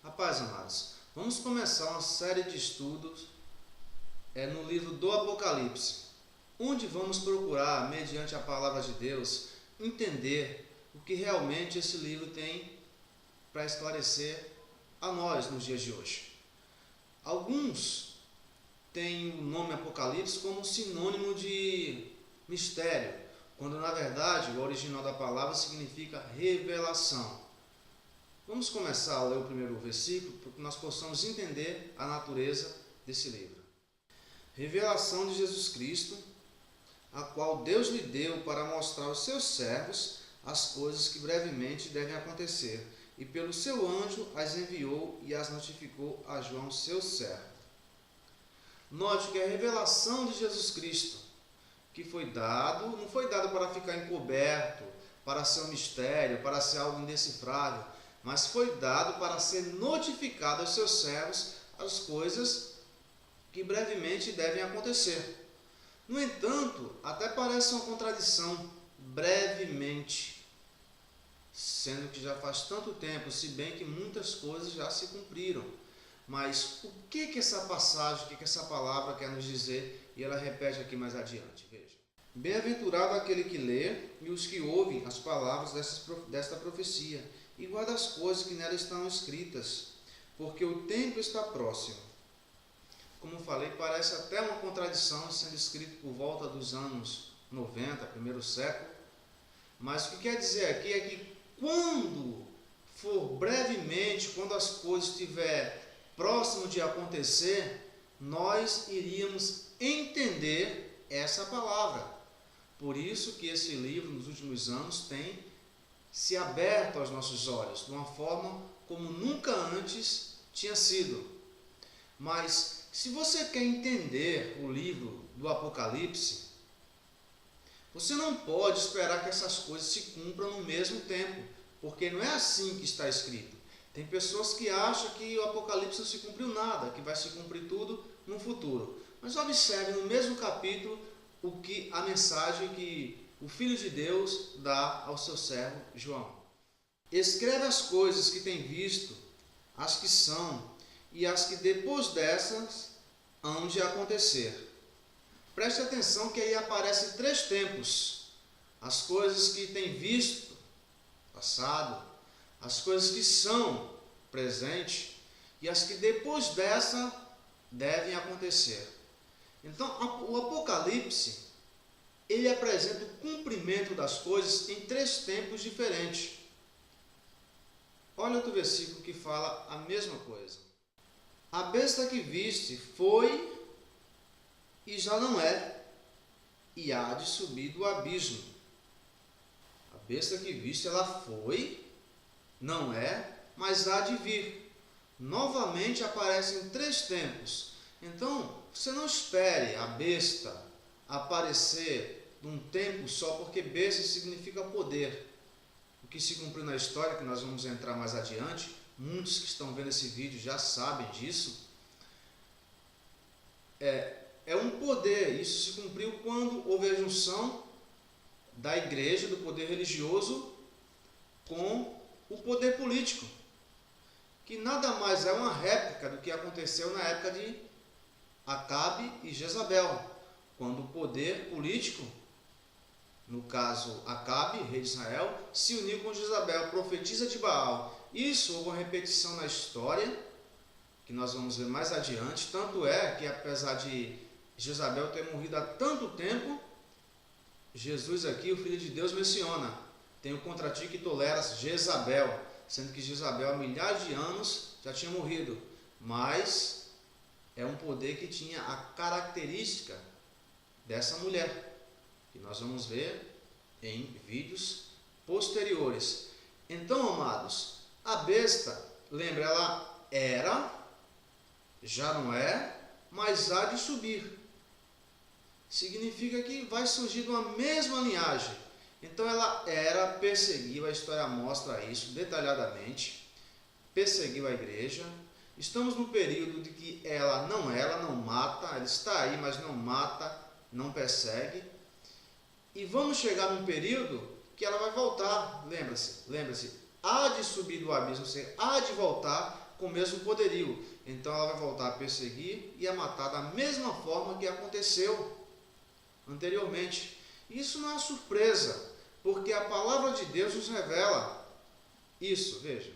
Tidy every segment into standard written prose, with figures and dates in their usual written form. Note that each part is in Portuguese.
Rapaz, amados, vamos começar uma série de estudos no livro do Apocalipse, onde vamos procurar, mediante a palavra de Deus, entender o que realmente esse livro tem para esclarecer a nós nos dias de hoje. Alguns têm o nome Apocalipse como sinônimo de mistério, quando na verdade o original da palavra significa revelação. Vamos começar a ler o primeiro versículo para que nós possamos entender a natureza desse livro. Revelação de Jesus Cristo, a qual Deus lhe deu para mostrar aos seus servos as coisas que brevemente devem acontecer, e pelo seu anjo as enviou e as notificou a João, seu servo. Note que a revelação de Jesus Cristo, que foi dado, não foi dado para ficar encoberto, para ser um mistério, para ser algo indecifrável, mas foi dado para ser notificado aos seus servos as coisas que brevemente devem acontecer. No entanto, até parece uma contradição, brevemente, sendo que já faz tanto tempo, se bem que muitas coisas já se cumpriram. Mas o que essa passagem, o que essa palavra quer nos dizer? E ela repete aqui mais adiante, veja. Bem-aventurado aquele que lê e os que ouvem as palavras desta profecia e guarda as coisas que nela estão escritas, porque o tempo está próximo. Como falei, parece até uma contradição, sendo escrito por volta dos anos 90, primeiro século. Mas o que quer dizer aqui é que quando for brevemente, quando as coisas estiverem próximo de acontecer, nós iríamos entender essa palavra. Por isso que esse livro, nos últimos anos, tem se aberto aos nossos olhos, de uma forma como nunca antes tinha sido. Mas, se você quer entender o livro do Apocalipse, você não pode esperar que essas coisas se cumpram no mesmo tempo, porque não é assim que está escrito. Tem pessoas que acham que o Apocalipse não se cumpriu nada, que vai se cumprir tudo no futuro. Mas observe no mesmo capítulo a mensagem que o Filho de Deus dá ao seu servo João. Escreve as coisas que tem visto, as que são e as que depois dessas hão de acontecer. Preste atenção que aí aparecem 3 tempos. As coisas que tem visto, passado, as coisas que são, presente, e as que depois dessa devem acontecer. Então, o Apocalipse, ele apresenta o cumprimento das coisas em 3 tempos diferentes. Olha outro versículo que fala a mesma coisa. A besta que viste foi e já não é, e há de subir do abismo. A besta que viste, ela foi, não é, mas há de vir. Novamente aparecem 3 tempos. Então, você não espere a besta aparecer num tempo só, porque besta significa poder. O que se cumpriu na história, que nós vamos entrar mais adiante, muitos que estão vendo esse vídeo já sabem disso, é um poder. Isso se cumpriu quando houve a junção da igreja, do poder religioso, com o poder político, que nada mais é uma réplica do que aconteceu na época de Acabe e Jezabel, quando o poder político, no caso Acabe, rei de Israel, se uniu com Jezabel, profetisa de Baal. Isso houve uma repetição na história, que nós vamos ver mais adiante. Tanto é que, apesar de Jezabel ter morrido há tanto tempo, Jesus aqui, o Filho de Deus, menciona: tenho contra ti que toleras Jezabel, sendo que Jezabel há milhares de anos já tinha morrido, mas é um poder que tinha a característica dessa mulher, que nós vamos ver em vídeos posteriores. Então, amados, a besta, lembra, ela era, já não é, mas há de subir. Significa que vai surgir de uma mesma linhagem. Então ela era, perseguiu, a história mostra isso detalhadamente, perseguiu a igreja. Estamos no período de que ela não mata, ela está aí, mas não mata, não persegue. E vamos chegar num período que ela vai voltar, lembre-se, há de subir do abismo, há de voltar com o mesmo poderio. Então ela vai voltar a perseguir e a matar da mesma forma que aconteceu anteriormente. Isso não é surpresa, porque a palavra de Deus nos revela isso. Veja,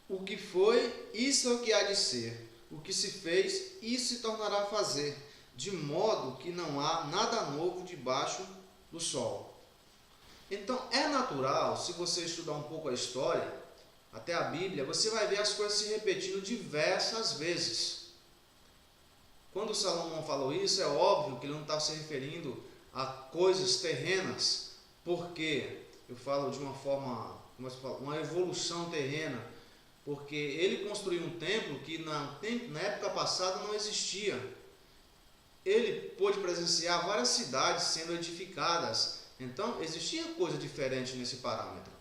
o que foi, isso é o que há de ser. O que se fez, isso se tornará a fazer, de modo que não há nada novo debaixo do sol. Então é natural, se você estudar um pouco a história, até a Bíblia, você vai ver as coisas se repetindo diversas vezes. Quando Salomão falou isso, é óbvio que ele não estava se referindo a coisas terrenas, porque eu falo de uma forma, uma evolução terrena, porque ele construiu um templo que na época passada não existia. Ele pôde presenciar várias cidades sendo edificadas, então existia coisa diferente nesse parâmetro,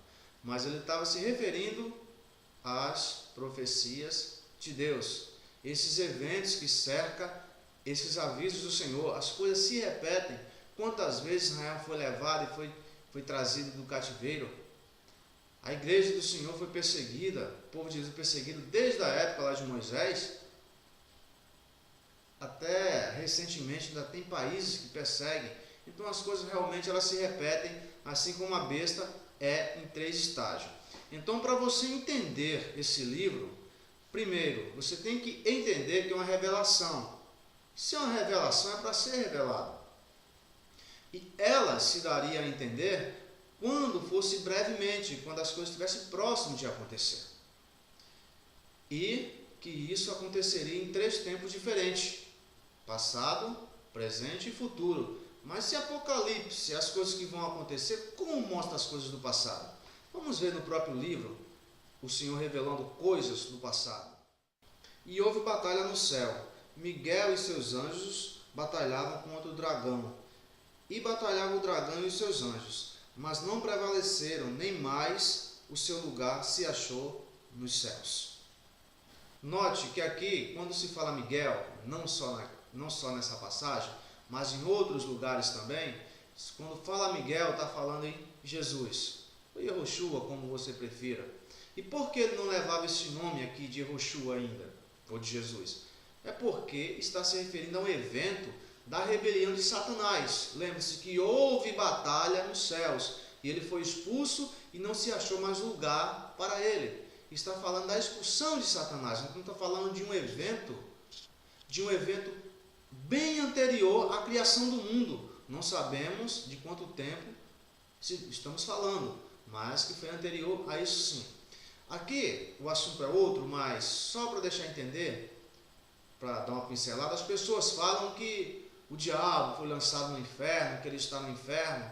mas ele estava se referindo às profecias de Deus, esses eventos que cercam, esses avisos do Senhor. As coisas se repetem. Quantas vezes Israel foi levado e foi trazido do cativeiro? A igreja do Senhor foi perseguida, o povo de Deus foi perseguido desde a época lá de Moisés, até recentemente ainda tem países que perseguem. Então as coisas realmente elas se repetem, assim como a besta é em 3 estágios. Então, para você entender esse livro, primeiro, você tem que entender que é uma revelação. Se é uma revelação, é para ser revelada. E ela se daria a entender quando fosse brevemente, quando as coisas estivessem próximas de acontecer. E que isso aconteceria em 3 tempos diferentes: passado, presente e futuro. Mas se Apocalipse, as coisas que vão acontecer, como mostra as coisas do passado? Vamos ver no próprio livro, o Senhor revelando coisas do passado. E houve batalha no céu. Miguel e seus anjos batalhavam contra o dragão. E batalhava o dragão e os seus anjos, mas não prevaleceram, nem mais o seu lugar se achou nos céus. Note que aqui, quando se fala Miguel, não só nessa passagem, mas em outros lugares também, quando fala Miguel, está falando em Jesus, ou Yehoshua, como você prefira. E por que ele não levava esse nome aqui de Yehoshua ainda, ou de Jesus? É porque está se referindo a um evento da rebelião de Satanás. Lembre-se que houve batalha nos céus, e ele foi expulso e não se achou mais lugar para ele. Está falando da expulsão de Satanás, então está falando de um evento bem anterior à criação do mundo. Não sabemos de quanto tempo estamos falando, mas que foi anterior a isso sim. Aqui o assunto é outro, mas só para deixar entender, para dar uma pincelada, as pessoas falam que o diabo foi lançado no inferno, que ele está no inferno.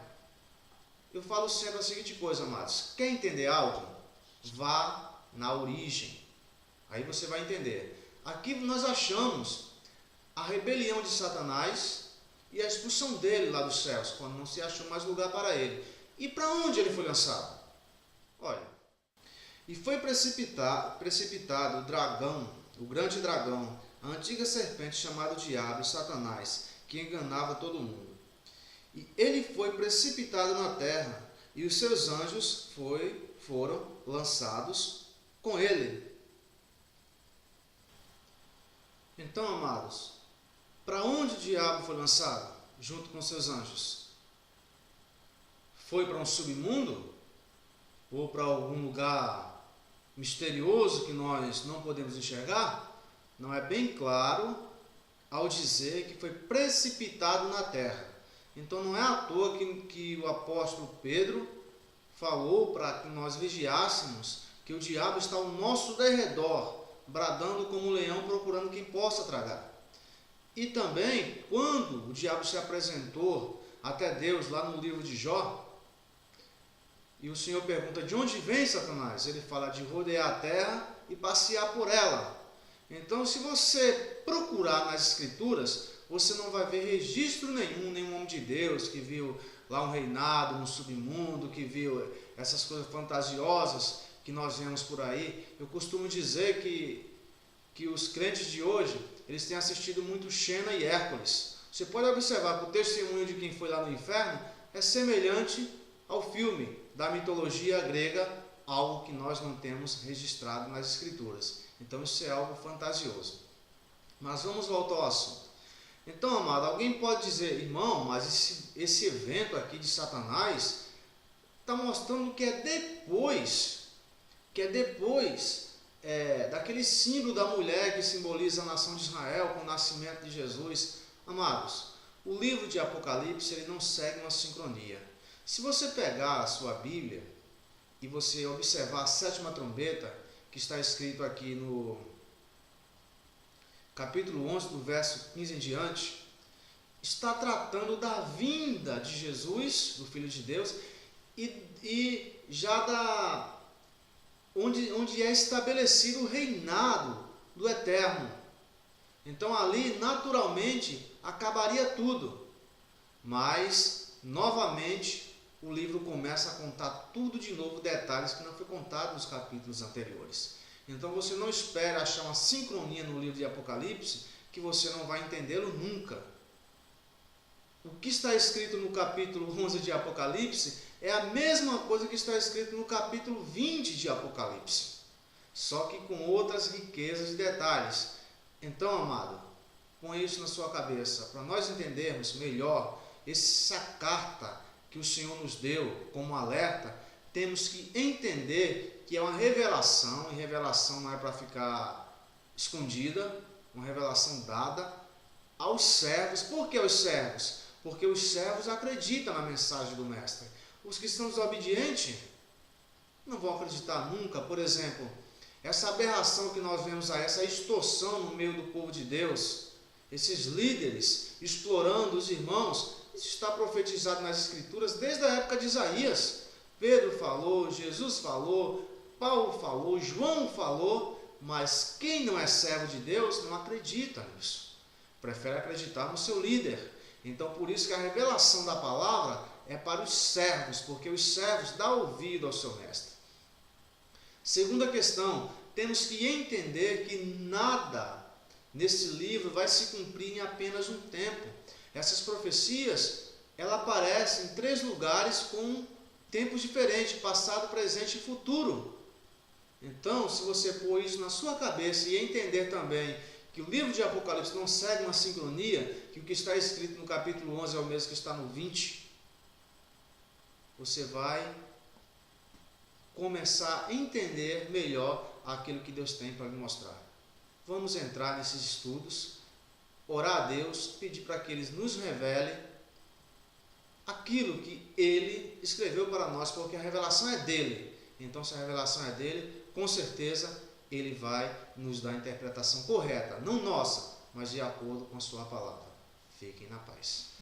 Eu falo sempre a seguinte coisa, amados: quer entender algo? Vá na origem, aí você vai entender. Aqui nós achamos a rebelião de Satanás e a expulsão dele lá dos céus, quando não se achou mais lugar para ele. E para onde ele foi lançado? Olha, e foi precipitado o dragão, o grande dragão, a antiga serpente chamada Diabo e Satanás, que enganava todo mundo. E ele foi precipitado na terra, e os seus anjos foram lançados com ele. Então, amados, para onde o diabo foi lançado junto com seus anjos? Foi para um submundo? Ou para algum lugar misterioso que nós não podemos enxergar? Não é bem claro ao dizer que foi precipitado na terra. Então não é à toa que o apóstolo Pedro falou para que nós vigiássemos que o diabo está ao nosso derredor, bradando como um leão procurando quem possa tragar. E também, quando o diabo se apresentou até Deus lá no livro de Jó, e o Senhor pergunta: de onde vem Satanás? Ele fala de rodear a terra e passear por ela. Então, se você procurar nas Escrituras, você não vai ver registro nenhum homem de Deus que viu lá um reinado, um submundo, que viu essas coisas fantasiosas que nós vemos por aí. Eu costumo dizer que os crentes de hoje, eles têm assistido muito Xena e Hércules. Você pode observar que o testemunho de quem foi lá no inferno é semelhante ao filme da mitologia grega, algo que nós não temos registrado nas Escrituras. Então isso é algo fantasioso. Mas vamos voltar ao assunto. Então, amado, alguém pode dizer, irmão, mas esse evento aqui de Satanás está mostrando que é depois daquele símbolo da mulher que simboliza a nação de Israel com o nascimento de Jesus. Amados, o livro de Apocalipse ele não segue uma sincronia. Se você pegar a sua Bíblia e você observar a sétima trombeta, que está escrito aqui no capítulo 11, do verso 15 em diante, está tratando da vinda de Jesus, do Filho de Deus, e já onde é estabelecido o reinado do Eterno. Então ali, naturalmente, acabaria tudo. Mas, novamente, o livro começa a contar tudo de novo, detalhes que não foi contado nos capítulos anteriores. Então você não espere achar uma sincronia no livro de Apocalipse, que você não vai entendê-lo nunca. O que está escrito no capítulo 11 de Apocalipse é a mesma coisa que está escrito no capítulo 20 de Apocalipse, só que com outras riquezas e detalhes. Então, amado, põe isso na sua cabeça, para nós entendermos melhor essa carta que o Senhor nos deu como alerta. Temos que entender que é uma revelação, e revelação não é para ficar escondida, uma revelação dada aos servos. Por que aos servos? Porque os servos acreditam na mensagem do Mestre. Os que são desobedientes não vão acreditar nunca. Por exemplo, essa aberração que nós vemos aí, essa extorsão no meio do povo de Deus, esses líderes explorando os irmãos, isso está profetizado nas Escrituras desde a época de Isaías. Pedro falou, Jesus falou, Paulo falou, João falou, mas quem não é servo de Deus não acredita nisso. Prefere acreditar no seu líder. Então, por isso que a revelação da palavra é para os servos, porque os servos dão ouvido ao seu mestre. Segunda questão, temos que entender que nada nesse livro vai se cumprir em apenas um tempo. Essas profecias, elas aparecem em 3 lugares com tempos diferentes, passado, presente e futuro. Então, se você pôr isso na sua cabeça e entender também que o livro de Apocalipse não segue uma sincronia, que o que está escrito no capítulo 11 é o mesmo que está no 20, você vai começar a entender melhor aquilo que Deus tem para lhe mostrar. Vamos entrar nesses estudos, orar a Deus, pedir para que Ele nos revele aquilo que Ele escreveu para nós, porque a revelação é dEle. Então, se a revelação é dEle, com certeza Ele vai nos dar a interpretação correta, não nossa, mas de acordo com a sua palavra. Fiquem na paz.